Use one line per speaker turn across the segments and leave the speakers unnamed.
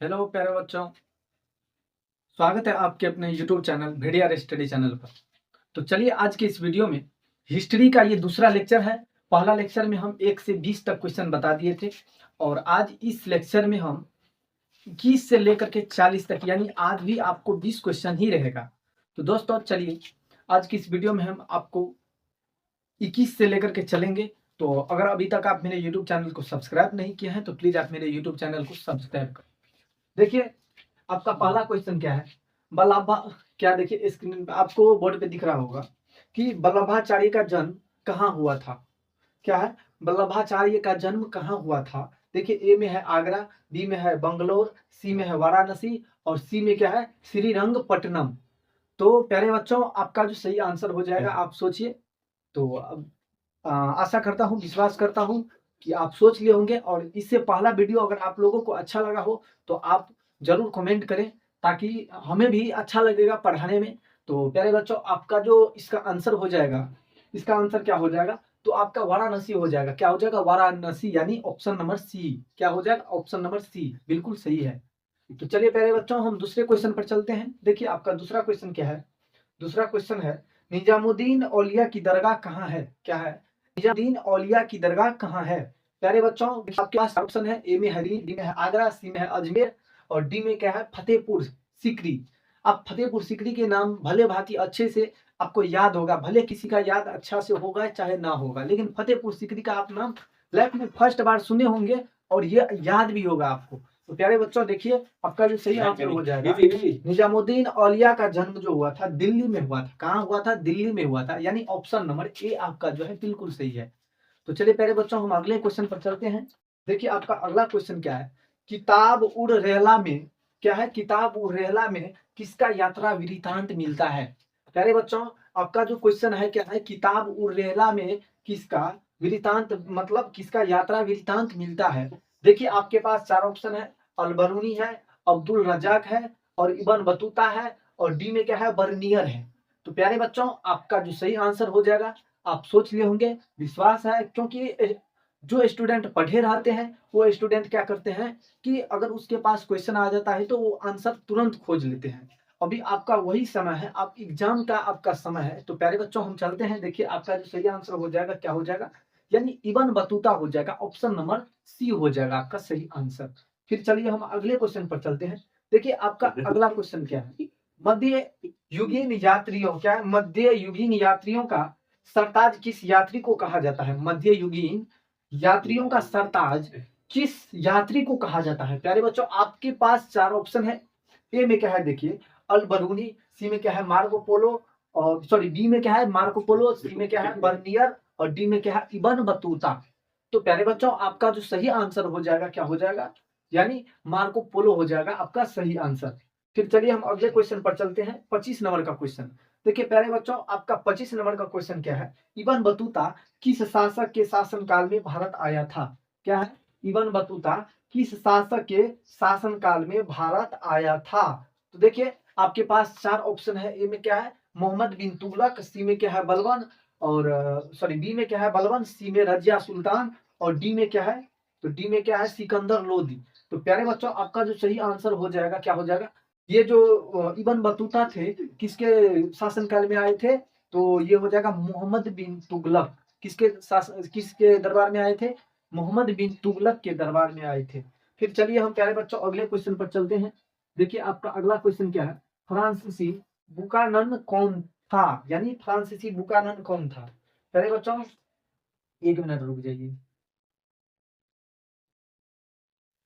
Hello प्यारे बच्चों, स्वागत है आपके अपने यूट्यूब चैनल भेड़िया स्टडी चैनल पर। तो चलिए आज के इस वीडियो में हिस्ट्री का ये दूसरा लेक्चर है। पहला लेक्चर में हम 1 से 20 तक क्वेश्चन बता दिए थे और आज इस लेक्चर में हम 21 से लेकर के 40 तक, यानी आज भी आपको 20 क्वेश्चन ही रहेगा। तो दोस्तों चलिए आज की इस वीडियो में हम आपको 21 से लेकर के चलेंगे। तो अगर अभी तक आप मेरे यूट्यूब चैनल को सब्सक्राइब नहीं किए हैं तो प्लीज आप मेरे यूट्यूब चैनल को सब्सक्राइब करें। देखिए आपका पहला क्वेश्चन क्या है। बल्लभा क्या, देखिए स्क्रीन पे आपको बोर्ड पे दिख रहा होगा कि वल्लभाचार्य का जन्म कहाँ हुआ था। क्या है, वल्लभाचार्य का जन्म कहाँ हुआ था। देखिए ए में है आगरा, बी में है बंगलोर, सी में है वाराणसी और सी में क्या है श्रीरंगपट्टनम। तो प्यारे बच्चों आपका जो सही आंसर हो जाएगा आप सोचिए। तो अब आशा करता हूँ, विश्वास करता हूँ कि आप सोच लिए होंगे और इससे पहला वीडियो अगर आप लोगों को अच्छा लगा हो तो आप जरूर कमेंट करें ताकि हमें भी अच्छा लगेगा पढ़ाने में। तो प्यारे बच्चों आपका जो इसका आंसर हो जाएगा, इसका आंसर क्या हो जाएगा, तो आपका वाराणसी हो जाएगा। क्या हो जाएगा, वाराणसी, यानी ऑप्शन नंबर सी। क्या हो जाएगा, ऑप्शन नंबर सी बिल्कुल सही है। तो चलिए प्यारे बच्चों हम दूसरे क्वेश्चन पर चलते हैं। देखिए आपका दूसरा क्वेश्चन क्या है। दूसरा क्वेश्चन है निजामुद्दीन औलिया की दरगाह कहाँ है। क्या है, निजामुद्दीन औलिया की दरगाह कहाँ है। प्यारे बच्चों आपके पास ऑप्शन है, ए में है दिल्ली, बी में है आगरा, सी में है अजमेर और डी में क्या है फतेहपुर सीकरी। आप फतेहपुर सीकरी के नाम भले भांति अच्छे से आपको याद होगा, भले किसी का याद अच्छा से होगा चाहे ना होगा, लेकिन फतेहपुर सीकरी का आप नाम लाइफ में फर्स्ट बार सुने होंगे और ये याद भी होगा आपको। तो प्यारे बच्चों देखिए आपका जो सही आंसर हो जाएगा, निजामुद्दीन औलिया का जन्म जो हुआ था दिल्ली में हुआ था। कहाँ हुआ था, दिल्ली में हुआ था, यानी ऑप्शन नंबर ए आपका जो है बिल्कुल सही है। तो चलिए प्यारे बच्चों हम अगले क्वेश्चन पर चलते हैं। देखिए आपका अगला क्वेश्चन क्या है, किताब उड़ रेहला में, क्या है, किताब उड़ रेहला में किसका यात्रा वृतांत मिलता है। प्यारे बच्चों आपका जो क्वेश्चन है क्या है, किताब उड़ रेहला में किसका वृतांत, मतलब किसका यात्रा वृतांत मिलता है। देखिए आपके पास चार ऑप्शन है, अलबरूनी है, अब्दुल रजाक है और इबन बतूता है और डी में क्या है बर्नियर है। तो प्यारे बच्चों आपका जो सही आंसर हो जाएगा आप सोच लिए होंगे, विश्वास है, क्योंकि जो स्टूडेंट पढ़े रहते हैं वो स्टूडेंट क्या करते हैं कि अगर उसके पास क्वेश्चन आ जाता है तो वो आंसर तुरंत खोज लेते हैं। अभी आपका वही समय है, आप एग्जाम का आपका समय है। तो प्यारे बच्चों हम चलते हैं। देखिए आपका जो सही आंसर हो जाएगा क्या हो जाएगा, यानी इबन बतूता हो जाएगा, ऑप्शन नंबर सी हो जाएगा आपका सही आंसर। फिर चलिए हम अगले क्वेश्चन पर चलते हैं। देखिए आपका अगला क्वेश्चन क्या है, मध्य युगीन यात्रियों, क्या है, मध्य युगीन यात्रियों का सरताज किस यात्री को कहा जाता है। मध्य युगीन यात्रियों का सरताज किस यात्री को कहा जाता है। प्यारे बच्चों आपके पास चार ऑप्शन है। ए में क्या है देखिए अल बरूनी, सी में क्या है मार्को पोलो और सॉरी बी में क्या है मार्को पोलो, सी में क्या है बर्नियर और डी में क्या है इबन बतूता। तो प्यारे बच्चों आपका जो सही आंसर हो जाएगा क्या हो जाएगा, यानी मार्को पोलो हो जाएगा आपका सही आंसर। फिर चलिए हम अगले क्वेश्चन पर चलते हैं, 25 नंबर का क्वेश्चन। देखिए प्यारे बच्चों आपका 25 नंबर का क्वेश्चन क्या है, इबन बतूता किस शासक के शासनकाल में भारत आया था। क्या है, इबन बतूता किस शासक के शासनकाल में भारत आया था। तो देखिए आपके पास चार ऑप्शन है। ए में क्या है मोहम्मद बिन तुगलक, सी में क्या है बलबन और सॉरी बी में क्या है बलबन, सी में रजिया सुल्तान और डी में क्या है, तो डी में क्या है सिकंदर लोदी। तो प्यारे बच्चों आपका जो सही आंसर हो जाएगा क्या हो जाएगा, ये जो इबन बतूता थे किसके शासनकाल में आए थे, तो ये हो जाएगा मोहम्मद बिन तुगलक। किसके किसके दरबार में आए थे, मोहम्मद बिन तुगलक के दरबार में आए थे। फिर चलिए हम प्यारे बच्चों अगले क्वेश्चन पर चलते हैं। देखिए आपका अगला क्वेश्चन क्या है, फ्रांसीसी बुकानन कौन था, यानी फ्रांसीसी बुकानन कौन था। प्यारे बच्चों एक मिनट रुक जाइए।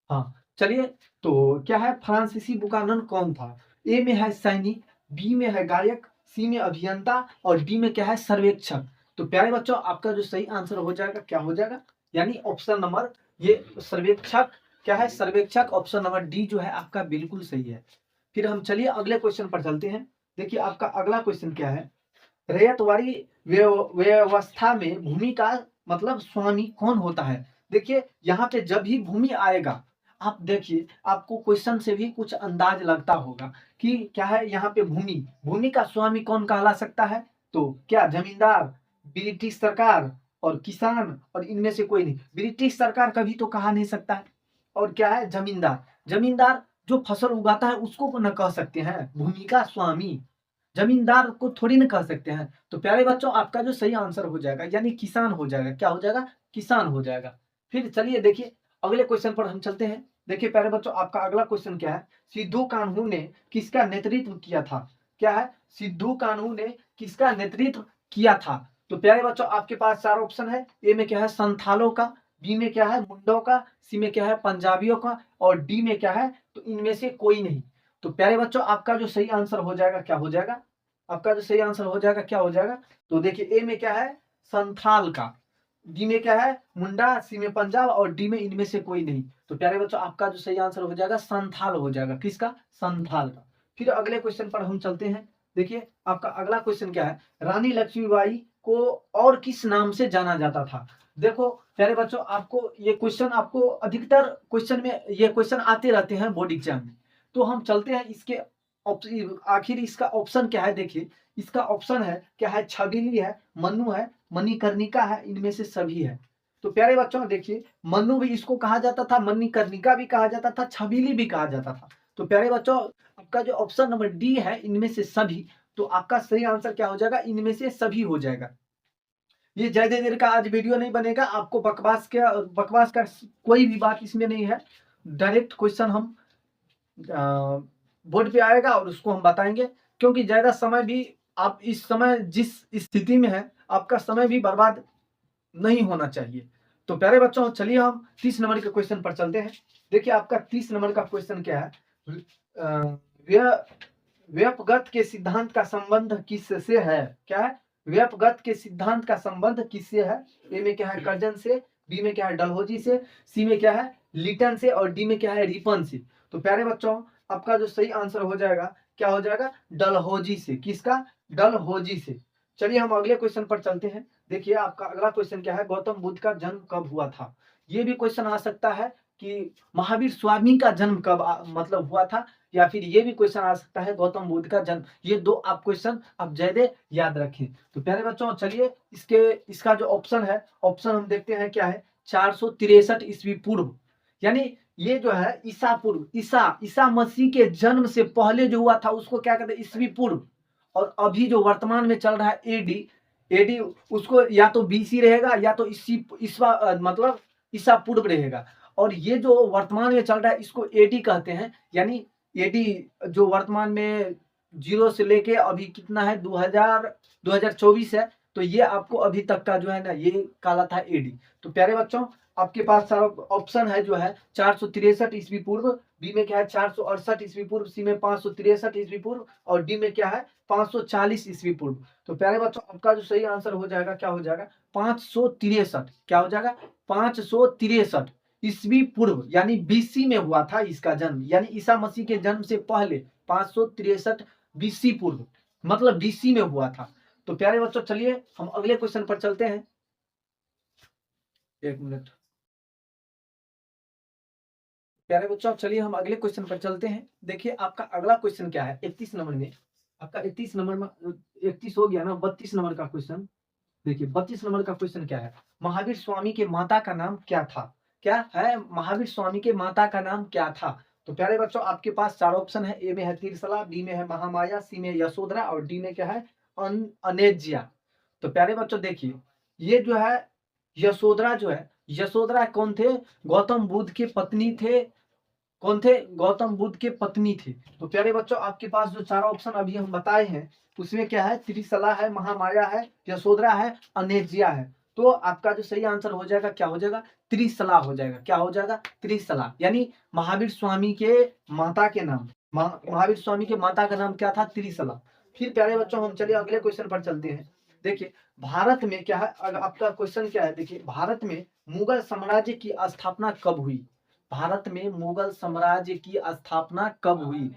हाँ चलिए, तो क्या है फ्रांसीसी बुकानन कौन था। ए में है सैनिक, बी में है गायक, सी में अभियंता और डी में क्या है सर्वेक्षक। तो प्यारे बच्चों आपका जो सही आंसर हो जाएगा क्या हो जाएगा, यानी ऑप्शन नंबर ये सर्वेक्षक, क्या है सर्वेक्षक, ऑप्शन नंबर डी जो है आपका बिल्कुल सही है। फिर हम चलिए अगले क्वेश्चन पर चलते हैं। देखिए आपका अगला क्वेश्चन क्या है, रैयतवाड़ी व्यवस्था में भूमि का मतलब स्वामी कौन होता है। देखिए यहाँ पे जब भी भूमि आएगा आप देखिए आपको क्वेश्चन से भी कुछ अंदाज लगता होगा कि क्या है यहाँ पे भूमि, भूमि का स्वामी कौन कहला सकता है। तो क्या जमींदार, ब्रिटिश सरकार और किसान और इनमें से कोई नहीं। ब्रिटिश सरकार कभी तो कहा नहीं सकता है और क्या है जमींदार, जमींदार जो फसल उगाता है उसको न कह सकते हैं, भूमि का स्वामी, जमींदार को थोड़ी ना कह सकते हैं। तो प्यारे बच्चों आपका जो सही आंसर हो जाएगा यानी किसान हो जाएगा। क्या हो जाएगा? किसान हो जाएगा। फिर चलिए देखिए अगले क्वेश्चन पर हम चलते हैं। देखिए प्यारे बच्चों आपका अगला क्वेश्चन क्या है? सिद्धू कान्हू ने किसका नेतृत्व किया था? क्या है? सिद्धू कान्हू ने किसका नेतृत्व किया था? तो प्यारे बच्चों आपके पास चार ऑप्शन है। ए में क्या है? संथालों का, बी में क्या है? मुंडों का, सी में क्या है? पंजाबियों का, और डी में क्या है? तो इनमें से कोई नहीं। तो प्यारे बच्चों आपका जो सही आंसर हो जाएगा क्या हो जाएगा? आपका जो सही आंसर हो जाएगा क्या हो जाएगा? तो देखिए ए में क्या है? संथाल का, बी में क्या है? मुंडा, सी में पंजाब, और डी में इनमें से कोई नहीं। तो प्यारे बच्चों आपका जो सही आंसर हो जाएगा संथाल हो जाएगा। किसका? संथाल का। फिर अगले क्वेश्चन पर हम चलते हैं। देखिए आपका अगला क्वेश्चन क्या है? रानी लक्ष्मीबाई को और किस नाम से जाना जाता था? देखो प्यारे बच्चों आपको ये क्वेश्चन, आपको अधिकतर क्वेश्चन में ये क्वेश्चन आते रहते हैं बोर्ड एग्जाम में। तो हम चलते हैं इसके आखिर इसका ऑप्शन क्या है? देखिए इसका ऑप्शन है क्या है? छबीली है, मन्नू है, मणिकर्णिका है, इनमें से सभी है। तो प्यारे बच्चों देखिए मन्नू भी इसको कहा जाता था, मणिकर्णिका भी कहा जाता था, छबीली भी कहा जाता था। तो प्यारे बच्चों आपका जो ऑप्शन नंबर डी है इनमें से सभी, तो आपका सही आंसर क्या हो जाएगा? इनमें से सभी हो जाएगा। ये ज्यादा देर का आज वीडियो नहीं बनेगा, आपको बकवास का कोई भी बात इसमें नहीं है। डायरेक्ट क्वेश्चन हम बोर्ड पे आएगा और उसको हम बताएंगे, क्योंकि ज्यादा समय भी आप इस समय जिस स्थिति में है आपका समय भी बर्बाद नहीं होना चाहिए। तो प्यारे बच्चों चलिए हम 30 नंबर के क्वेश्चन पर चलते हैं। देखिए आपका 30 नंबर का क्वेश्चन क्या है? व्यपगत के सिद्धांत का संबंध किससे है? क्या है? व्यपगत के सिद्धांत का संबंध किससे है? ए में क्या है? कर्जन से, बी में क्या है? डलहौजी से, सी में क्या है? लिटन से, और डी में क्या है? रिपन से। तो प्यारे बच्चों आपका जो सही आंसर हो जाएगा क्या हो जाएगा? डलहौजी से। किसका? डलहौजी से। चलिए हम अगले क्वेश्चन पर चलते हैं। देखिए आपका अगला क्वेश्चन क्या है? गौतम बुद्ध का जन्म कब हुआ था? ये भी क्वेश्चन आ सकता है कि महावीर स्वामी का जन्म कब मतलब हुआ था, या फिर ये भी क्वेश्चन आ सकता है गौतम बुद्ध का जन्म। ये दो आप क्वेश्चन आप ज्यादा याद रखें। तो प्यारे बच्चों चलिए इसका जो ऑप्शन है, ऑप्शन हम देखते हैं क्या है? 463 ईस्वी पूर्व, यानी ये जो है ईसा पूर्व, ईसा मसीह के जन्म से पहले जो हुआ था उसको क्या कहते हैं? ईस्वी पूर्व। और अभी जो वर्तमान में चल रहा है एडी, एडी उसको या तो बीसी रहेगा या तो मतलब ईसा पूर्व रहेगा। और ये जो वर्तमान में चल रहा है इसको एडी कहते हैं, यानी एडी जो वर्तमान में 0 से लेके अभी कितना है? 2024 है। तो ये आपको अभी तक का जो है ना ये काला था एडी। तो प्यारे बच्चों आपके पास सारा ऑप्शन है जो है 463 ईस्वी पूर्व, बी में क्या है? 468 ईस्वी पूर्व, सी में 563 ईस्वी पूर्व, और डी में क्या है? 540 ईस्वी पूर्व। तो प्यारे बच्चों आपका जो सही आंसर हो जाएगा क्या हो जाएगा? 563। क्या हो जाएगा? 563 ईस्वी पूर्व, यानी बीसी में हुआ था इसका जन्म, यानी ईसा मसीह के जन्म से पहले 563 बीसी पूर्व, मतलब बीसी में हुआ था। तो प्यारे बच्चों चलिए हम अगले क्वेश्चन पर चलते हैं। एक मिनट। प्यारे बच्चों चलिए हम अगले क्वेश्चन पर चलते हैं। देखिए आपका अगला क्वेश्चन क्या है? 31 नंबर में, आपका 31 नंबर में 31 हो गया ना, 32 नंबर का क्वेश्चन। देखिए 32 नंबर का क्वेश्चन क्या है? महावीर स्वामी के माता का नाम क्या था? क्या है? महावीर स्वामी के माता का नाम क्या था? तो प्यारे बच्चों आपके पास चार ऑप्शन है। ए में है तीरसला, बी में है महामाया, सी में यशोधरा, और डी में क्या है? अनेज्या। तो प्यारे बच्चों देखिए ये जो है यशोधरा जो है, यशोधरा कौन थे? गौतम बुद्ध के पत्नी थे। कौन थे? गौतम बुद्ध के पत्नी थे। तो प्यारे बच्चों आपके पास जो चार ऑप्शन अभी हम बताए हैं उसमें क्या है? त्रिशला है, महामाया है, यशोधरा है, अनेजिया है। तो आपका जो सही आंसर हो जाएगा क्या हो जाएगा? त्रिशला हो जाएगा। क्या हो जाएगा? त्रिशला, यानी महावीर स्वामी के माता के नाम, महावीर स्वामी के माता का नाम क्या था? त्रिशला। फिर प्यारे बच्चों हम चलिए अगले क्वेश्चन पर चलते हैं। देखिए भारत में क्या है? आपका क्वेश्चन क्या है? देखिए भारत में मुगल साम्राज्य की स्थापना कब हुई? भारत में मुगल साम्राज्य की स्थापना कब हुई?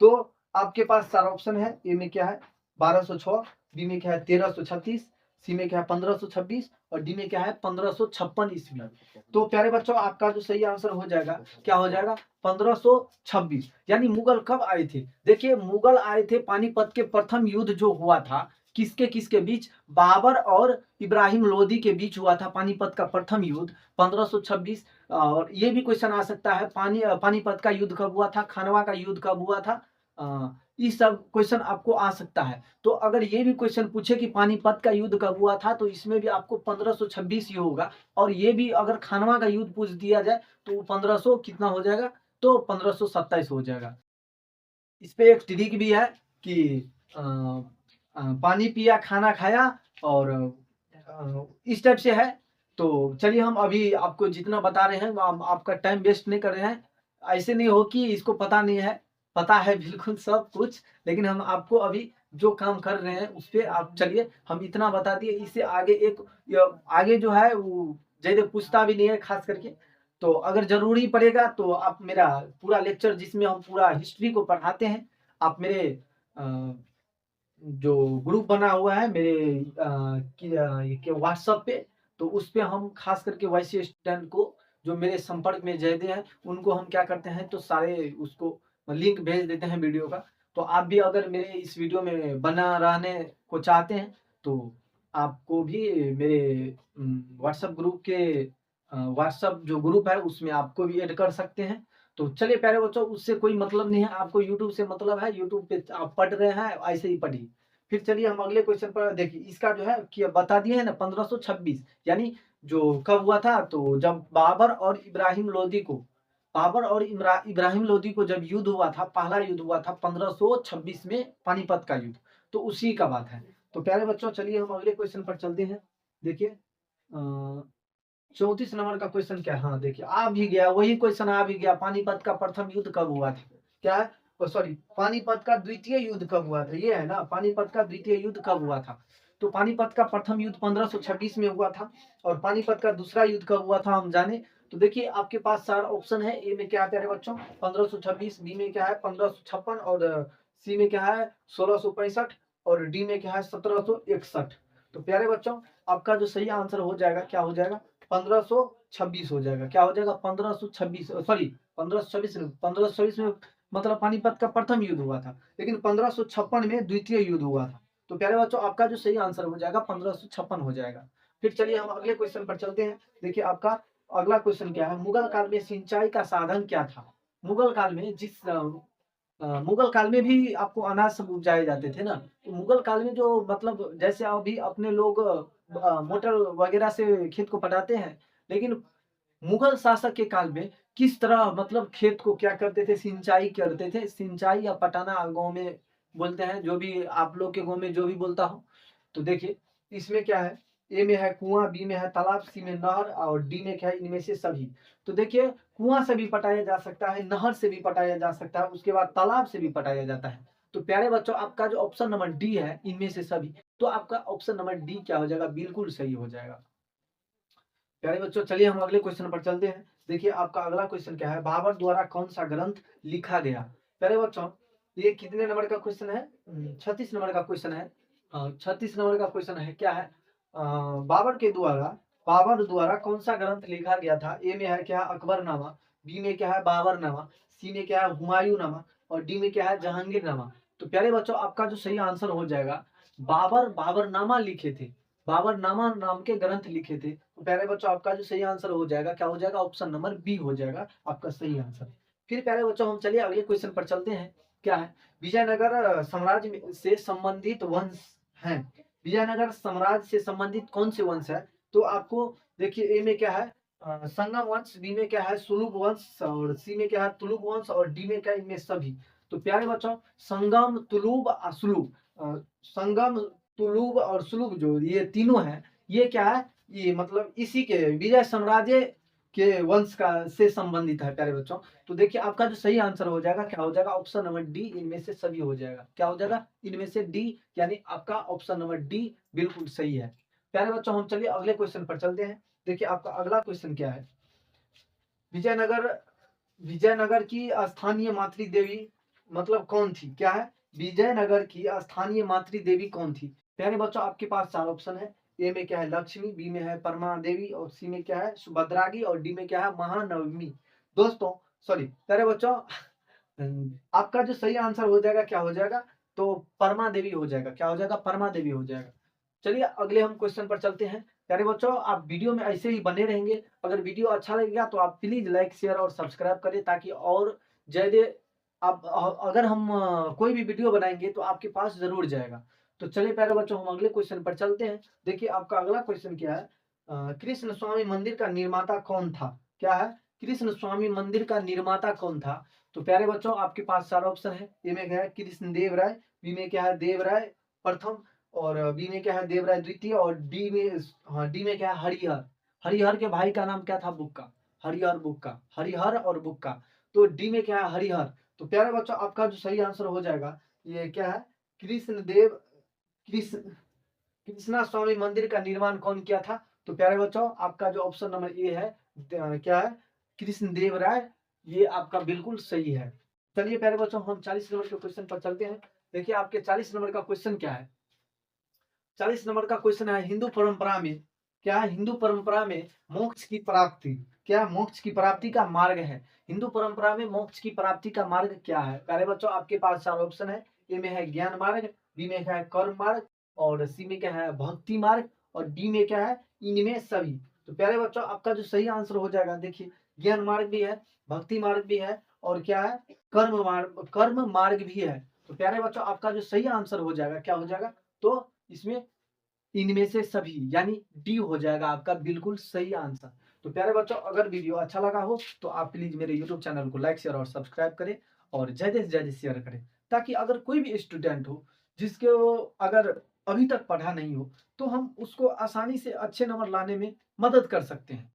तो आपके पास चार ऑप्शन है। ए में क्या है? 1206, बी में क्या है? 1336, सी में क्या है? 1526, और डी में क्या है? 1556 ईस्वी। तो प्यारे बच्चों आपका जो सही आंसर हो जाएगा क्या हो जाएगा? 1526। यानी मुगल कब आए थे? देखिए मुगल आए थे पानीपत के प्रथम युद्ध जो हुआ था, किसके किसके बीच? बाबर और इब्राहिम लोदी के बीच हुआ था पानीपत का प्रथम युद्ध 1526। और ये भी क्वेश्चन आ सकता है, पानीपत का युद्ध कब हुआ था, खानवा का युद्ध कब हुआ था। ये सब क्वेश्चन आपको आ सकता है। तो अगर ये भी क्वेश्चन पूछे कि पानीपत का युद्ध कब हुआ था, तो इसमें भी आपको 1526 ही होगा। और ये भी अगर खानवा का युद्ध पूछ दिया जाए तो 1500 कितना हो जाएगा, तो 1527 हो जाएगा। इस पे एक ट्रिक भी है कि पानी पिया खाना खाया, और इस टाइप से है। तो चलिए हम अभी आपको जितना बता रहे हैं हम आपका टाइम वेस्ट नहीं कर रहे हैं। ऐसे नहीं हो कि इसको पता नहीं है, पता है बिल्कुल सब कुछ, लेकिन हम आपको अभी जो काम कर रहे हैं उस पे आप चलिए हम इतना बता दिए। इससे आगे आगे जो है वो जयदेव पूछता भी नहीं है खास करके। तो अगर जरूरी पड़ेगा तो आप मेरा पूरा लेक्चर जिसमें हम पूरा हिस्ट्री को पढ़ाते हैं, आप मेरे जो ग्रुप बना हुआ है मेरे व्हाट्सएप पे, तो उस पे हम खास करके वैसे स्टूडेंट को जो मेरे संपर्क में जयदे हैं उनको हम क्या करते हैं, तो सारे उसको लिंक भेज देते हैं वीडियो का। तो आप भी अगर मेरे इस वीडियो में बना रहने को चाहते हैं तो आपको भी मेरे व्हाट्सएप ग्रुप के व्हाट्सएप जो ग्रुप है उसमें आपको भी ऐड कर सकते हैं। तो चलिए प्यारे बच्चों, उससे कोई मतलब नहीं है, आपको यूट्यूब से मतलब है, यूट्यूब पे आप पढ़ रहे हैं ऐसे ही पढ़िए। फिर चलिए हम अगले क्वेश्चन पर देखिए। इसका जो है कि बता दिए है ना 1526, यानी जो कब हुआ था, तो जब बाबर और इब्राहिम लोदी को जब युद्ध हुआ था, पहला युद्ध हुआ था 1526 में, पानीपत का युद्ध, तो उसी का बात है। तो प्यारे बच्चों चलिए हम अगले क्वेश्चन पर चलते हैं। देखिए 34 नंबर का क्वेश्चन क्या है, हाँ देखिए आ भी गया, वही क्वेश्चन आ भी गया। पानीपत का प्रथम युद्ध कब हुआ था, क्या है, सॉरी, पानीपत का द्वितीय युद्ध कब हुआ था, ये है ना, पानीपत का द्वितीय युद्ध कब हुआ था। तो पानीपत का प्रथम युद्ध 1526 में हुआ था, और पानीपत का दूसरा युद्ध कब हुआ था हम जाने। तो देखिए आपके पास 4 ऑप्शन है। ए में क्या है प्यारे बच्चों 1526, बी में क्या है 1556, और सी में क्या है 1665, और डी में क्या है 1761। तो प्यारे बच्चों आपका जो सही आंसर हो जाएगा, क्या हो जाएगा, 1526 हो जाएगा। क्या हो जाएगा 1526, सॉरी 1526, 1526 में मतलब पानीपत का प्रथम युद्ध हुआ था, लेकिन 1556 में द्वितीय युद्ध हुआ था। तो प्यारे बच्चों आपका जो सही आंसर हो जाएगा 1556 हो जाएगा। फिर चलिए हम अगले क्वेश्चन पर चलते हैं। देखिए आपका अगला क्वेश्चन क्या है, मुगल काल में सिंचाई का साधन क्या था। मुगल काल में मुगल काल में भी आपको अनाज सब उपजाए जाते थे ना। तो मुगल काल में जो मतलब जैसे अभी अपने लोग मोटर वगैरह से खेत को पटाते हैं, लेकिन मुगल शासक के काल में किस तरह मतलब खेत को क्या करते थे, सिंचाई करते थे। सिंचाई या पटाना गाँव में बोलते हैं, जो भी आप लोग के गाँव में जो भी बोलता हो। तो देखिए इसमें क्या है, ए में है कुआं, बी में है तालाब, सी में नहर, और डी में क्या है इनमें से सभी। तो देखिए कुआं से भी पटाया जा सकता है, नहर से भी पटाया जा सकता है, उसके बाद तालाब से भी पटाया जाता है। तो प्यारे बच्चों आपका जो ऑप्शन नंबर डी है इनमें से सभी, तो आपका ऑप्शन नंबर डी क्या हो जाएगा, बिल्कुल सही हो जाएगा। प्यारे बच्चों चलिए हम अगले क्वेश्चन पर चलते हैं। देखिए आपका अगला क्वेश्चन क्या है, बाबर द्वारा कौन सा ग्रंथ लिखा गया। प्यारे बच्चों ये कितने नंबर का क्वेश्चन है, 36 नंबर का क्वेश्चन है। 36 नंबर का क्वेश्चन है, क्या है, बाबर द्वारा कौन सा ग्रंथ लिखा गया था। ए में है क्या अकबरनामा, बी में क्या है बाबरनामा, सी में क्या है हुमायूंनामा, और डी में क्या है जहांगीरनामा। तो प्यारे बच्चों आपका जो सही आंसर हो जाएगा, बाबरनामा लिखे थे, बाबरनामा नाम के ग्रंथ लिखे थे। तो प्यारे बच्चों आपका जो सही आंसर हो जाएगा, क्या हो जाएगा, ऑप्शन नंबर बी हो जाएगा आपका सही आंसर। फिर प्यारे बच्चों हम चलिए अगले क्वेश्चन पर चलते हैं। क्या है, विजयनगर साम्राज्य से संबंधित वंश हैं। विजयनगर साम्राज्य से संबंधित कौन से वंश है। तो आपको देखिए ए में क्या है संगम वंश, बी में क्या है सुलुभ वंश, और सी में क्या है तुलुक वंश, और डी में क्या है इनमें सभी। तो प्यारे बच्चों संगम, तुलुब और सुलुभ, संगम, तुलुब और सुलुभ जो ये तीनों हैं, ये क्या है, ये मतलब इसी के विजय साम्राज्य के वंश का से संबंधित है प्यारे बच्चों। तो देखिए आपका जो सही आंसर हो जाएगा, क्या हो जाएगा, ऑप्शन नंबर डी, इनमें से सभी हो जाएगा। क्या हो जाएगा, इनमें से डी, यानी आपका ऑप्शन नंबर डी बिल्कुल सही है। प्यारे बच्चों हम चलिए अगले क्वेश्चन पर चलते हैं। देखिए आपका अगला क्वेश्चन क्या है, विजयनगर विजयनगर की स्थानीय मातृ देवी मतलब कौन थी। क्या है, विजयनगर की स्थानीय मातृ देवी कौन थी। प्यारे बच्चों आपके पास 4 ऑप्शन है। ए में क्या है लक्ष्मी, बी में है परमा देवी, और सी में क्या है सुभद्रागी, और डी में क्या है महानवमी। दोस्तों सॉरी प्यारे बच्चों आपका जो सही आंसर हो जाएगा, क्या हो जाएगा, तो परमा देवी हो जाएगा। क्या हो जाएगा? परमा देवी हो जाएगा। चलिए अगले हम क्वेश्चन पर चलते हैं। प्यारे बच्चों, आप वीडियो में ऐसे ही बने रहेंगे। अगर वीडियो अच्छा लगेगा तो आप प्लीज लाइक शेयर और सब्सक्राइब करें, ताकि और ज्यादा आप अगर हम कोई भी वीडियो बनाएंगे तो आपके पास जरूर जाएगा। तो चलिए प्यारे बच्चों, हम अगले क्वेश्चन पर चलते हैं। देखिए आपका अगला क्वेश्चन क्या है? कृष्ण स्वामी मंदिर का निर्माता कौन था? क्या है? कृष्ण स्वामी मंदिर का निर्माता कौन था? तो प्यारे बच्चों, आपके पास चार ऑप्शन है। ए में क्या है? कृष्ण देव राय, बी में क्या है? देव राय प्रथम, और बी में क्या है? देवराय द्वितीय, और डी में, हाँ डी में क्या है? हरिहर। हरिहर के भाई का नाम क्या था? बुक्का। हरिहर बुक्का, हरिहर और बुक्का। तो डी में क्या है? हरिहर। तो प्यारे बच्चों, आपका जो सही आंसर हो जाएगा ये क्या है? कृष्ण देव, कृष्ण कृष्णा स्वामी मंदिर का निर्माण कौन किया था? तो प्यारे बच्चों, आपका जो ऑप्शन नंबर ए है, क्या है? कृष्ण देव राय। ये आपका बिल्कुल सही है। चलिए प्यारे बच्चों, हम 40 नंबर के क्वेश्चन पर चलते हैं। देखिए आपके 40 नंबर का क्वेश्चन क्या है? 40 नंबर का क्वेश्चन है, हिंदू परंपरा में क्या है? हिंदू परंपरा में मोक्ष की प्राप्ति, क्या मोक्ष की प्राप्ति का मार्ग है? हिंदू परंपरा में मोक्ष की प्राप्ति का मार्ग क्या है? प्यारे बच्चों, आपके पास चार ऑप्शन है। ए में है ज्ञान मार्ग, बी में है कर्म मार्ग, और सी में क्या है? भक्ति मार्ग, और डी में क्या है? इनमें सभी। तो प्यारे बच्चों, आपका जो सही आंसर हो जाएगा, देखिए ज्ञान मार्ग भी है, भक्ति मार्ग भी है, और क्या है? कर्म मार्ग भी है। तो प्यारे बच्चों, आपका जो सही आंसर हो जाएगा क्या हो जाएगा? तो इसमें इनमें से सभी, यानी डी हो जाएगा आपका बिल्कुल सही आंसर। तो प्यारे बच्चों, अगर वीडियो अच्छा लगा हो तो आप प्लीज मेरे यूट्यूब चैनल को लाइक शेयर और सब्सक्राइब करें, और ज्यादा से ज्यादा शेयर करें, ताकि अगर कोई भी स्टूडेंट हो जिसके वो अगर अभी तक पढ़ा नहीं हो, तो हम उसको आसानी से अच्छे नंबर लाने में मदद कर सकते हैं।